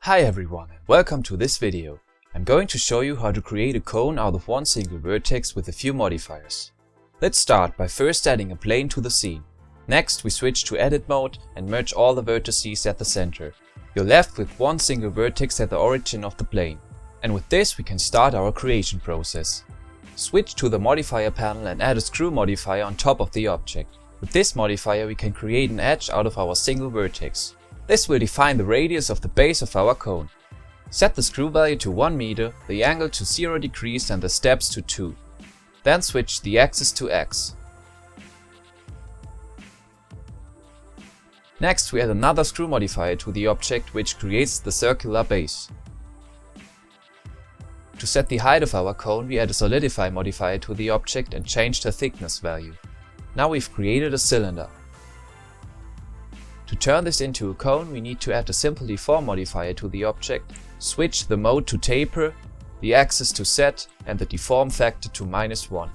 Hi everyone and welcome to this video. I'm going to show you how to create a cone out of one single vertex with a few modifiers. Let's start by first adding a plane to the scene. Next we switch to edit mode and merge all the vertices at the center. You're left with one single vertex at the origin of the plane. And with this we can start our creation process. Switch to the modifier panel and add a screw modifier on top of the object. With this modifier we can create an edge out of our single vertex. This will define the radius of the base of our cone. Set the screw value to 1 meter, the angle to 0 degrees and the steps to 2. Then switch the axis to X. Next we add another screw modifier to the object which creates the circular base. To set the height of our cone we add a Solidify modifier to the object and change the thickness value. Now we've created a cylinder. To turn this into a cone we need to add a simple Deform modifier to the object, switch the mode to taper, the axis to Z and the deform factor to -1.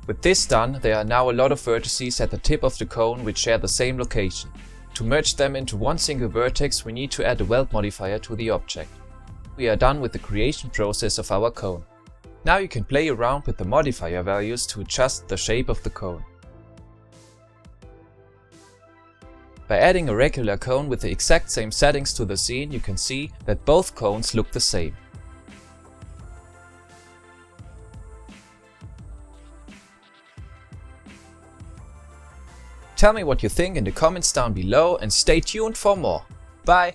With this done, there are now a lot of vertices at the tip of the cone which share the same location. To merge them into one single vertex we need to add a Weld modifier to the object. We are done with the creation process of our cone. Now you can play around with the modifier values to adjust the shape of the cone. By adding a regular cone with the exact same settings to the scene, you can see that both cones look the same. Tell me what you think in the comments down below and stay tuned for more. Bye!